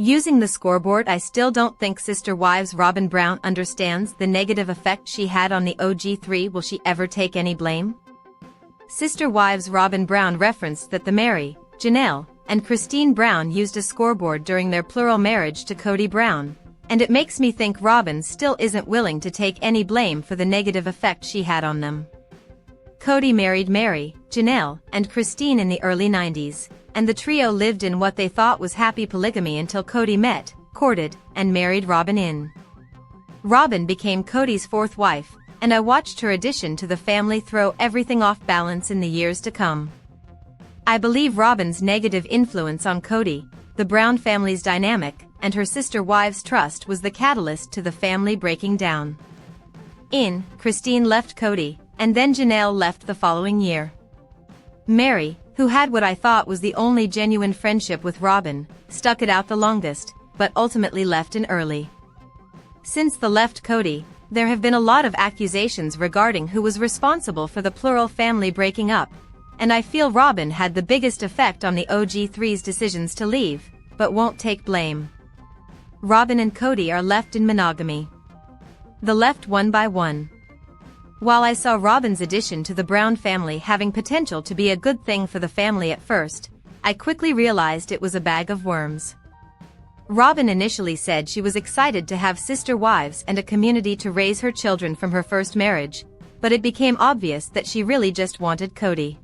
Using the scoreboard, I still don't think Sister Wives Robyn Brown understands the negative effect she had on the OG3. Will she ever take any blame? Sister Wives Robyn Brown referenced that the Meri, Janelle, and Christine Brown used a scoreboard during their plural marriage to Kody Brown, and it makes me think Robyn still isn't willing to take any blame for the negative effect she had on them. Kody married Meri, Janelle, and Christine in the early 90s, and the trio lived in what they thought was happy polygamy until Kody met, courted, and married Robyn. Robyn became Kody's fourth wife, and I watched her addition to the family throw everything off balance in the years to come. I believe Robyn's negative influence on Kody, the Brown family's dynamic, and her sister wives' trust was the catalyst to the family breaking down. Christine left Kody, and then Janelle left the following year. Meri, who had what I thought was the only genuine friendship with Robyn, stuck it out the longest, but ultimately left in early. Since the left Kody, there have been a lot of accusations regarding who was responsible for the plural family breaking up, and I feel Robyn had the biggest effect on the OG3's decisions to leave, but won't take blame. Robyn and Kody are left in monogamy. The left one by one. While I saw Robyn's addition to the Brown family having potential to be a good thing for the family at first, I quickly realized it was a bag of worms. Robyn initially said she was excited to have sister wives and a community to raise her children from her first marriage, but it became obvious that she really just wanted Kody.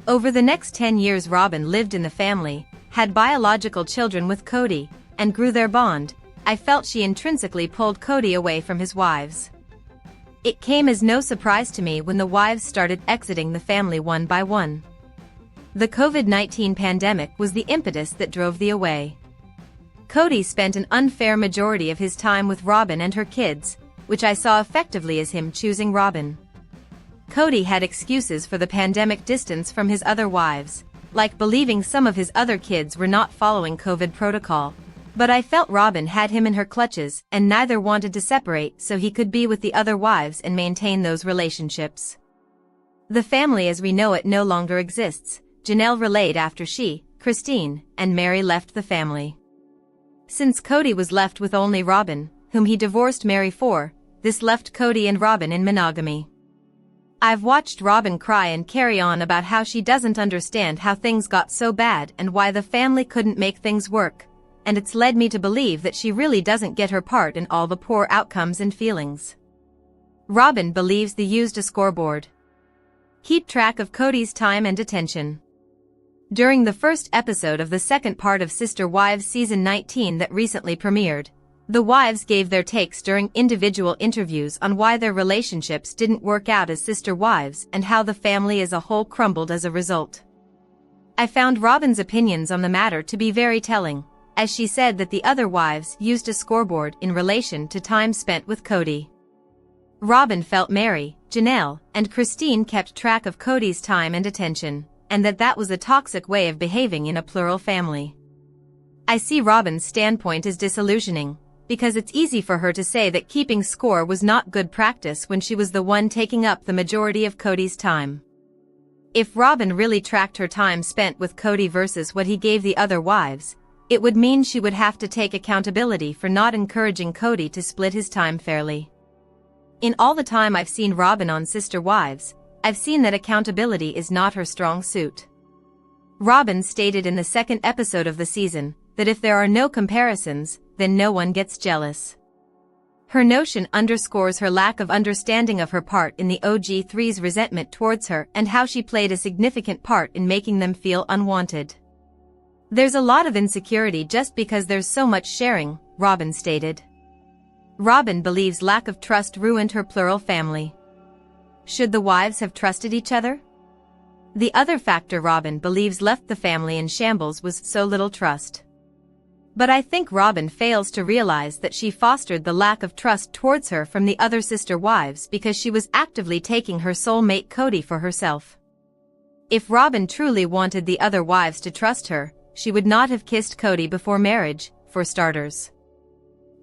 Over the next 10 years Robyn lived in the family, had biological children with Kody, and grew their bond. I felt she intrinsically pulled Kody away from his wives. It came as no surprise to me when the wives started exiting the family one by one. The COVID-19 pandemic was the impetus that drove the away. Kody spent an unfair majority of his time with Robyn and her kids, which I saw effectively as him choosing Robyn. Kody had excuses for the pandemic distance from his other wives, like believing some of his other kids were not following COVID protocol, but I felt Robyn had him in her clutches and neither wanted to separate so he could be with the other wives and maintain those relationships. The family as we know it no longer exists, Janelle relayed after she, Christine, and Meri left the family. Since Kody was left with only Robyn, whom he divorced Meri for, this left Kody and Robyn in monogamy. I've watched Robyn cry and carry on about how she doesn't understand how things got so bad and why the family couldn't make things work, and it's led me to believe that she really doesn't get her part in all the poor outcomes and feelings. Robyn believes they used a scoreboard. Keep track of Kody's time and attention. During the first episode of the second part of Sister Wives Season 19 that recently premiered, the wives gave their takes during individual interviews on why their relationships didn't work out as sister wives and how the family as a whole crumbled as a result. I found Robyn's opinions on the matter to be very telling, as she said that the other wives used a scoreboard in relation to time spent with Kody. Robyn felt Meri, Janelle, and Christine kept track of Kody's time and attention, and that was a toxic way of behaving in a plural family. I see Robyn's standpoint as disillusioning, because it's easy for her to say that keeping score was not good practice when she was the one taking up the majority of Kody's time. If Robyn really tracked her time spent with Kody versus what he gave the other wives, it would mean she would have to take accountability for not encouraging Kody to split his time fairly. In all the time I've seen Robyn on Sister Wives, I've seen that accountability is not her strong suit. Robyn stated in the second episode of the season that if there are no comparisons, then no one gets jealous. Her notion underscores her lack of understanding of her part in the OG3's resentment towards her and how she played a significant part in making them feel unwanted. There's a lot of insecurity just because there's so much sharing, Robyn stated. Robyn believes lack of trust ruined her plural family. Should the wives have trusted each other? The other factor Robyn believes left the family in shambles was so little trust. But I think Robyn fails to realize that she fostered the lack of trust towards her from the other sister wives because she was actively taking her soulmate Kody for herself. If Robyn truly wanted the other wives to trust her, she would not have kissed Kody before marriage, for starters.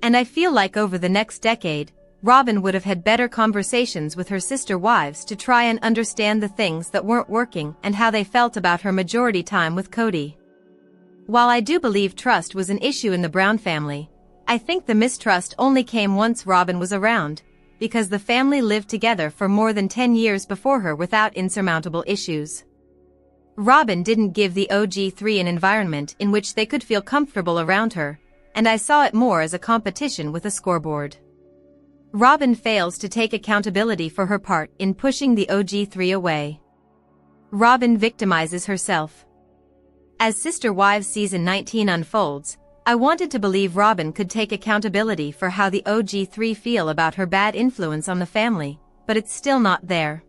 And I feel like over the next decade, Robyn would have had better conversations with her sister wives to try and understand the things that weren't working and how they felt about her majority time with Kody. While I do believe trust was an issue in the Brown family, I think the mistrust only came once Robyn was around, because the family lived together for more than 10 years before her without insurmountable issues. Robyn didn't give the OG3 an environment in which they could feel comfortable around her, and I saw it more as a competition with a scoreboard. Robyn fails to take accountability for her part in pushing the OG3 away. Robyn victimizes herself. As Sister Wives Season 19 unfolds, I wanted to believe Robyn could take accountability for how the OG3 feel about her bad influence on the family, but it's still not there.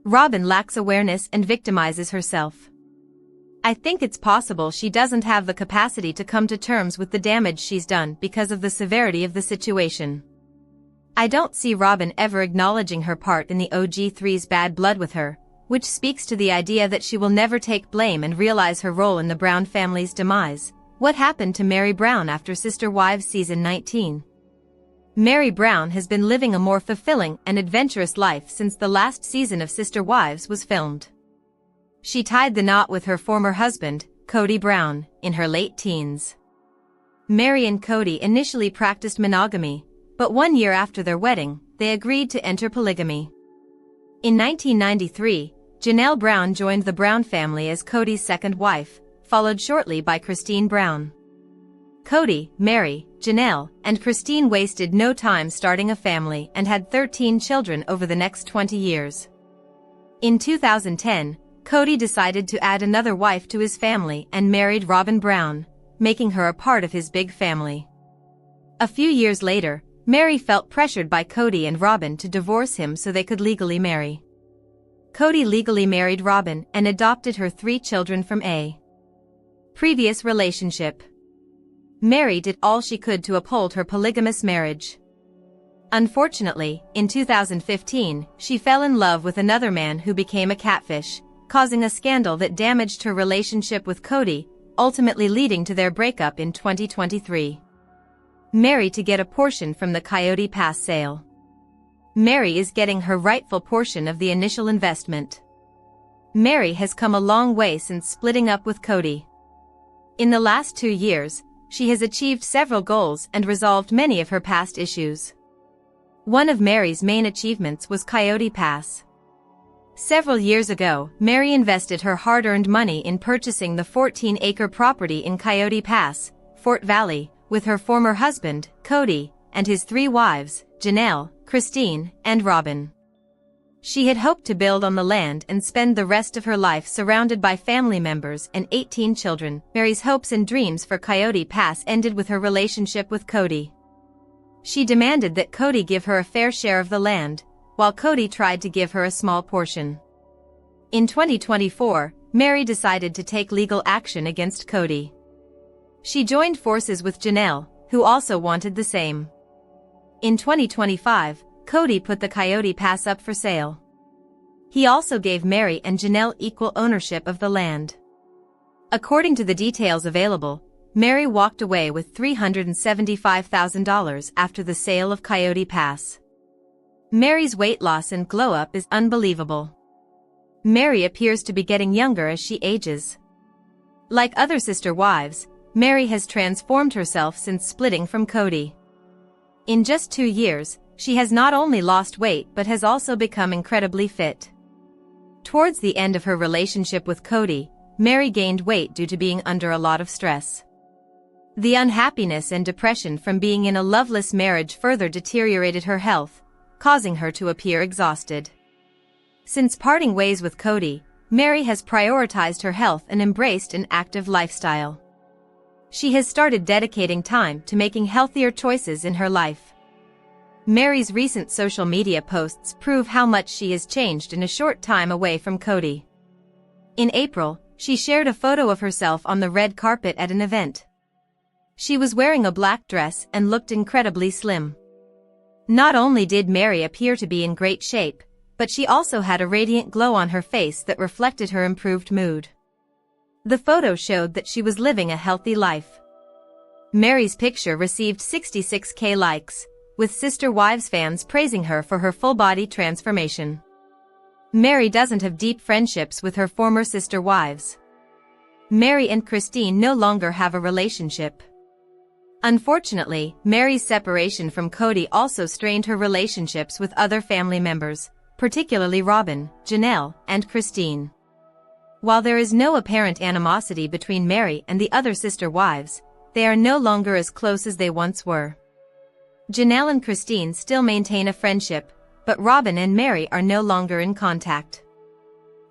Robyn lacks awareness and victimizes herself. I think it's possible she doesn't have the capacity to come to terms with the damage she's done because of the severity of the situation. I don't see Robyn ever acknowledging her part in the OG3's bad blood with her, which speaks to the idea that she will never take blame and realize her role in the Brown family's demise. What happened to Meri Brown after Sister Wives Season 19? Meri Brown has been living a more fulfilling and adventurous life since the last season of Sister Wives was filmed. She tied the knot with her former husband, Kody Brown, in her late teens. Meri and Kody initially practiced monogamy, but 1 year after their wedding, they agreed to enter polygamy. In 1993, Janelle Brown joined the Brown family as Kody's second wife, followed shortly by Christine Brown. Kody, Meri, Janelle, and Christine wasted no time starting a family and had 13 children over the next 20 years. In 2010, Kody decided to add another wife to his family and married Robyn Brown, making her a part of his big family. A few years later, Meri felt pressured by Kody and Robyn to divorce him so they could legally marry. Kody legally married Robyn and adopted her 3 children from a previous relationship. Meri did all she could to uphold her polygamous marriage. Unfortunately, in 2015, she fell in love with another man who became a catfish, causing a scandal that damaged her relationship with Kody, ultimately leading to their breakup in 2023. Meri to get a portion from the Coyote Pass sale. Meri is getting her rightful portion of the initial investment. Meri has come a long way since splitting up with Kody. In the last 2 years, she has achieved several goals and resolved many of her past issues. One of Meri's main achievements was Coyote Pass. Several years ago, Meri invested her hard-earned money in purchasing the 14-acre property in Coyote Pass, Fort Valley, with her former husband, Kody, and his 3 wives, Janelle, Christine, and Robyn. She had hoped to build on the land and spend the rest of her life surrounded by family members and 18 children. Meri's hopes and dreams for Coyote Pass ended with her relationship with Kody. She demanded that Kody give her a fair share of the land, while Kody tried to give her a small portion. In 2024, Meri decided to take legal action against Kody. She joined forces with Janelle, who also wanted the same. In 2025, Kody put the Coyote Pass up for sale. He also gave Meri and Janelle equal ownership of the land. According to the details available, Meri walked away with $375,000 after the sale of Coyote Pass. Meri's weight loss and glow-up is unbelievable. Meri appears to be getting younger as she ages. Like other sister wives, Meri has transformed herself since splitting from Kody. In just 2 years, she has not only lost weight but has also become incredibly fit. Towards the end of her relationship with Kody, Meri gained weight due to being under a lot of stress. The unhappiness and depression from being in a loveless marriage further deteriorated her health, causing her to appear exhausted. Since parting ways with Kody, Meri has prioritized her health and embraced an active lifestyle. She has started dedicating time to making healthier choices in her life. Meri's recent social media posts prove how much she has changed in a short time away from Kody. In April, she shared a photo of herself on the red carpet at an event. She was wearing a black dress and looked incredibly slim. Not only did Meri appear to be in great shape, but she also had a radiant glow on her face that reflected her improved mood. The photo showed that she was living a healthy life. Meri's picture received 66,000 likes, with Sister Wives fans praising her for her full-body transformation. Meri doesn't have deep friendships with her former sister wives. Meri and Christine no longer have a relationship. Unfortunately, Meri's separation from Kody also strained her relationships with other family members, particularly Robyn, Janelle, and Christine. While there is no apparent animosity between Meri and the other sister wives, they are no longer as close as they once were. Janelle and Christine still maintain a friendship, but Robyn and Meri are no longer in contact.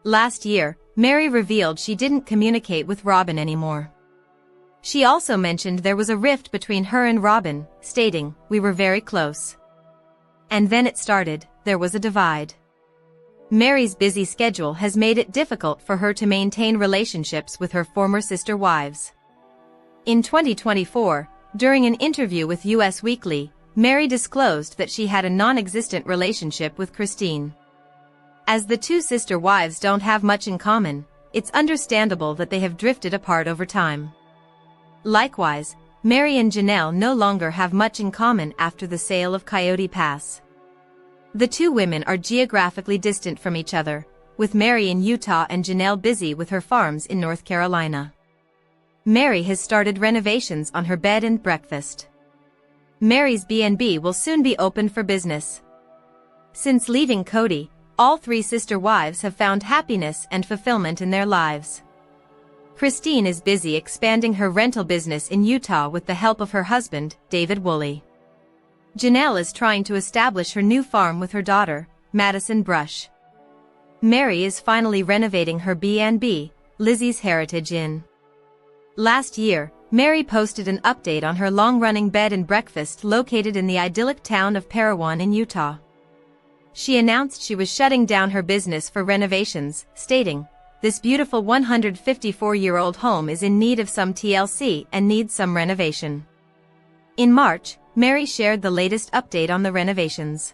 Last year, Meri revealed she didn't communicate with Robyn anymore. She also mentioned there was a rift between her and Robyn, stating, "We were very close." And then it started, there was a divide. Meri's busy schedule has made it difficult for her to maintain relationships with her former sister wives. In 2024, during an interview with US Weekly, Meri disclosed that she had a non-existent relationship with Christine. As the two sister wives don't have much in common, it's understandable that they have drifted apart over time. Likewise, Meri and Janelle no longer have much in common after the sale of Coyote Pass. The two women are geographically distant from each other, with Meri in Utah and Janelle busy with her farms in North Carolina. Meri has started renovations on her bed and breakfast. Meri's B&B will soon be open for business. Since leaving Kody, all three sister wives have found happiness and fulfillment in their lives. Christine is busy expanding her rental business in Utah with the help of her husband, David Woolley. Janelle is trying to establish her new farm with her daughter, Madison Brush. Meri is finally renovating her B&B, Lizzie's Heritage Inn. Last year, Meri posted an update on her long-running bed and breakfast located in the idyllic town of Parowan in Utah. She announced she was shutting down her business for renovations, stating, "This beautiful 154-year-old home is in need of some TLC and needs some renovation." In March, Meri shared the latest update on the renovations.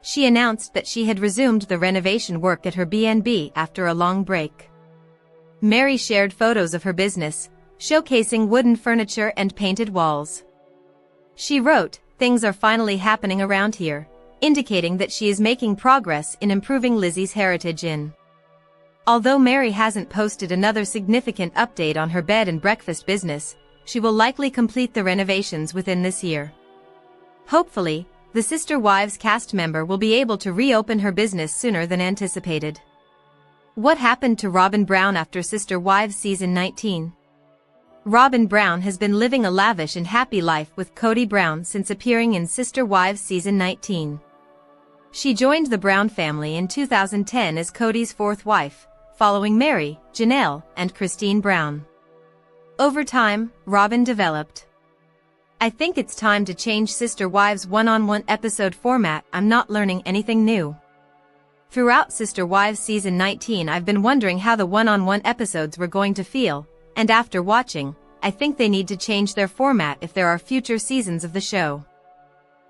She announced that she had resumed the renovation work at her B&B after a long break. Meri shared photos of her business, showcasing wooden furniture and painted walls. She wrote, "Things are finally happening around here," indicating that she is making progress in improving Lizzie's Heritage Inn. Although Meri hasn't posted another significant update on her bed and breakfast business, she will likely complete the renovations within this year. Hopefully, the Sister Wives cast member will be able to reopen her business sooner than anticipated. What happened to Robyn Brown after Sister Wives Season 19? Robyn Brown has been living a lavish and happy life with Kody Brown since appearing in Sister Wives Season 19. She joined the Brown family in 2010 as Kody's fourth wife, following Meri, Janelle, and Christine Brown. Over time, Robyn developed. "I think it's time to change Sister Wives' one-on-one episode format. I'm not learning anything new." Throughout Sister Wives Season 19 I've been wondering how the one-on-one episodes were going to feel, and after watching, I think they need to change their format if there are future seasons of the show.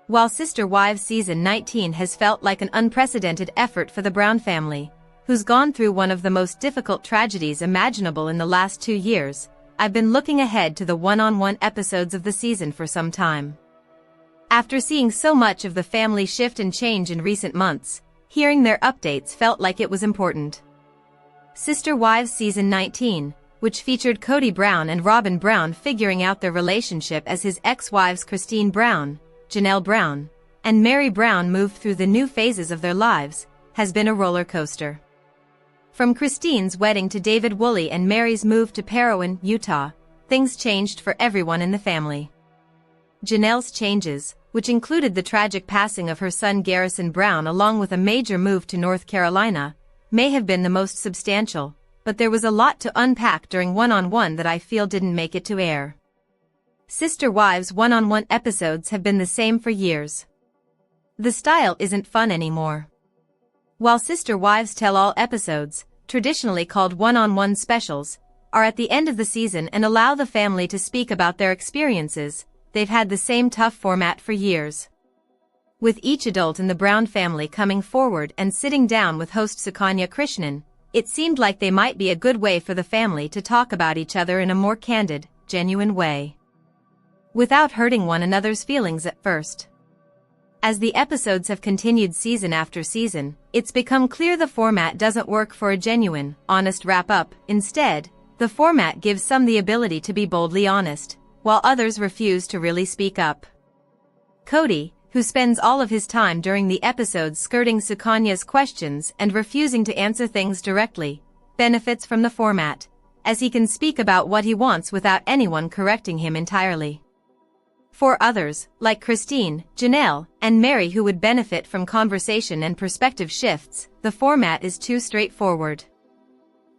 While Sister Wives Season 19 has felt like an unprecedented effort for the Brown family, who's gone through one of the most difficult tragedies imaginable in the last 2 years, I've been looking ahead to the one-on-one episodes of the season for some time. After seeing so much of the family shift and change in recent months, hearing their updates felt like it was important. Sister Wives Season 19, which featured Kody Brown and Robyn Brown figuring out their relationship as his ex-wives Christine Brown, Janelle Brown, and Meri Brown moved through the new phases of their lives, has been a roller coaster. From Christine's wedding to David Woolley and Meri's move to Parowan, Utah, things changed for everyone in the family. Janelle's changes, which included the tragic passing of her son Garrison Brown along with a major move to North Carolina, may have been the most substantial, but there was a lot to unpack during one-on-one that I feel didn't make it to air. Sister Wives one-on-one episodes have been the same for years. The style isn't fun anymore. While Sister Wives Tell All episodes, traditionally called one-on-one specials, are at the end of the season and allow the family to speak about their experiences, they've had the same tough format for years. With each adult in the Brown family coming forward and sitting down with host Sukanya Krishnan, it seemed like they might be a good way for the family to talk about each other in a more candid, genuine way, without hurting one another's feelings at first. As the episodes have continued season after season, it's become clear the format doesn't work for a genuine, honest wrap-up. Instead, The format gives some the ability to be boldly honest, while others refuse to really speak up. Kody, who spends all of his time during the episodes skirting Sukanya's questions and refusing to answer things directly, benefits from the format, as he can speak about what he wants without anyone correcting him entirely. For others, like Christine, Janelle, and Meri, who would benefit from conversation and perspective shifts, the format is too straightforward.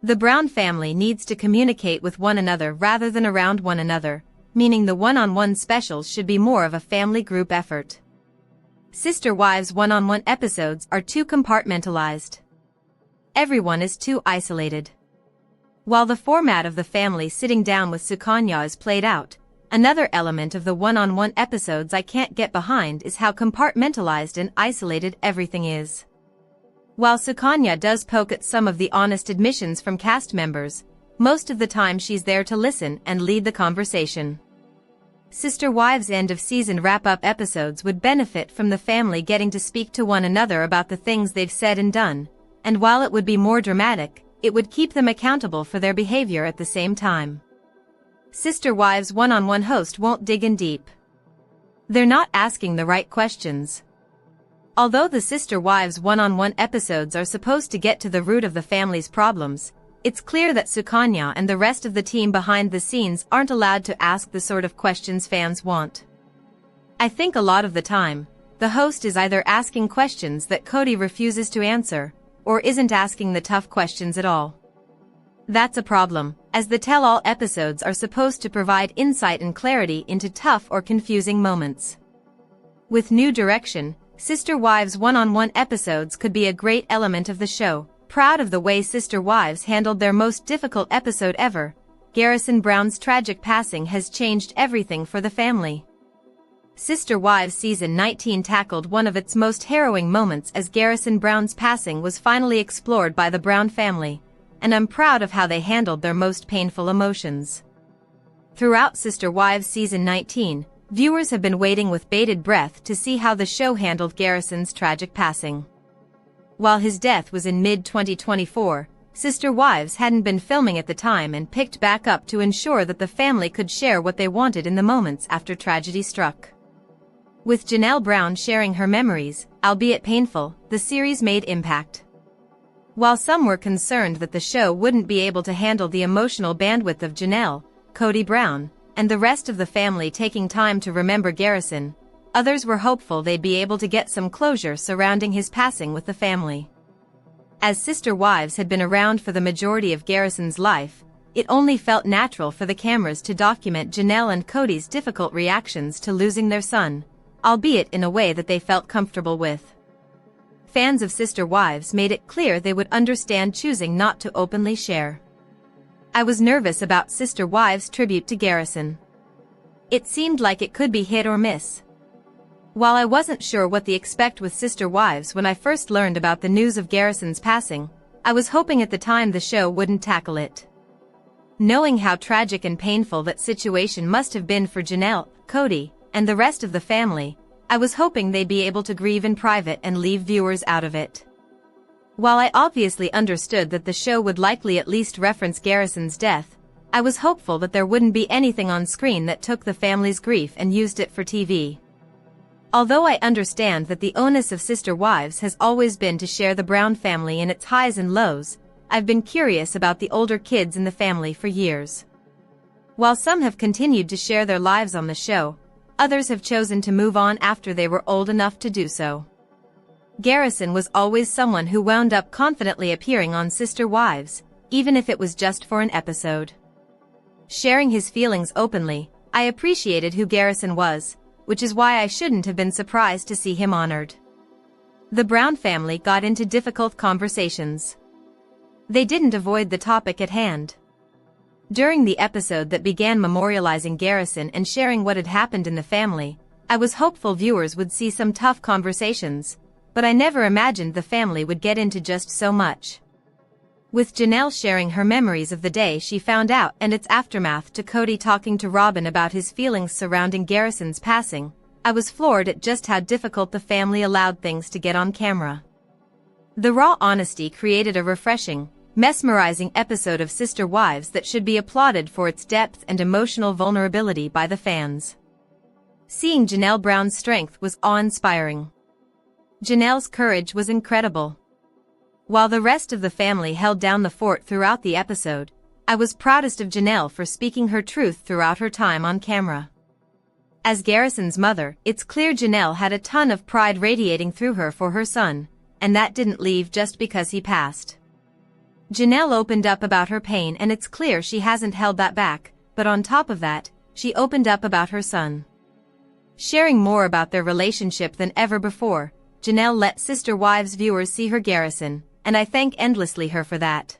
The Brown family needs to communicate with one another rather than around one another, meaning the one-on-one specials should be more of a family group effort. Sister Wives one-on-one episodes are too compartmentalized. Everyone is too isolated. While the format of the family sitting down with Sukanya is played out, another element of the one-on-one episodes I can't get behind is how compartmentalized and isolated everything is. While Sukanya does poke at some of the honest admissions from cast members, most of the time she's there to listen and lead the conversation. Sister Wives' end-of-season wrap-up episodes would benefit from the family getting to speak to one another about the things they've said and done, and while it would be more dramatic, it would keep them accountable for their behavior at the same time. Sister Wives' one-on-one host won't dig in deep. They're not asking the right questions. Although the Sister Wives one-on-one episodes are supposed to get to the root of the family's problems, it's clear that Sukanya and the rest of the team behind the scenes aren't allowed to ask the sort of questions fans want. I think a lot of the time, the host is either asking questions that Kody refuses to answer, or isn't asking the tough questions at all. That's a problem, as the tell-all episodes are supposed to provide insight and clarity into tough or confusing moments. With new direction, Sister Wives one-on-one episodes could be a great element of the show. Proud of the way Sister Wives handled their most difficult episode ever, Garrison Brown's tragic passing has changed everything for the family. Sister Wives Season 19 tackled one of its most harrowing moments as Garrison Brown's passing was finally explored by the Brown family, and I'm proud of how they handled their most painful emotions. Throughout Sister Wives Season 19, viewers have been waiting with bated breath to see how the show handled Garrison's tragic passing. While his death was in mid-2024, Sister Wives hadn't been filming at the time and picked back up to ensure that the family could share what they wanted in the moments after tragedy struck. With Janelle Brown sharing her memories, albeit painful, the series made impact. While some were concerned that the show wouldn't be able to handle the emotional bandwidth of Janelle, Kody Brown, and the rest of the family taking time to remember Garrison, others were hopeful they'd be able to get some closure surrounding his passing with the family. As Sister Wives had been around for the majority of Garrison's life, it only felt natural for the cameras to document Janelle and Kody's difficult reactions to losing their son, albeit in a way that they felt comfortable with. Fans of Sister Wives made it clear they would understand choosing not to openly share. I was nervous about Sister Wives' tribute to Garrison. It seemed like it could be hit or miss. While I wasn't sure what to expect with Sister Wives when I first learned about the news of Garrison's passing, I was hoping at the time the show wouldn't tackle it. Knowing how tragic and painful that situation must have been for Janelle, Kody, and the rest of the family, I was hoping they'd be able to grieve in private and leave viewers out of it. While I obviously understood that the show would likely at least reference Garrison's death, I was hopeful that there wouldn't be anything on screen that took the family's grief and used it for TV. Although I understand that the onus of Sister Wives has always been to share the Brown family in its highs and lows, I've been curious about the older kids in the family for years. While some have continued to share their lives on the show, others have chosen to move on after they were old enough to do so. Garrison was always someone who wound up confidently appearing on Sister Wives, even if it was just for an episode. Sharing his feelings openly, I appreciated who Garrison was, which is why I shouldn't have been surprised to see him honored. The Brown family got into difficult conversations. They didn't avoid the topic at hand. During the episode that began memorializing Garrison and sharing what had happened in the family, I was hopeful viewers would see some tough conversations, but I never imagined the family would get into just so much. With Janelle sharing her memories of the day she found out and its aftermath to Kody talking to Robyn about his feelings surrounding Garrison's passing, I was floored at just how difficult the family allowed things to get on camera. The raw honesty created a refreshing, mesmerizing episode of Sister Wives that should be applauded for its depth and emotional vulnerability by the fans. Seeing Janelle Brown's strength was awe-inspiring. Janelle's courage was incredible. While the rest of the family held down the fort throughout the episode, I was proudest of Janelle for speaking her truth throughout her time on camera. As Garrison's mother, it's clear Janelle had a ton of pride radiating through her for her son, and that didn't leave just because he passed. Janelle opened up about her pain, and it's clear she hasn't held that back, but on top of that, she opened up about her son. Sharing more about their relationship than ever before, Janelle let Sister Wives viewers see her Garrison, and I thank endlessly her for that.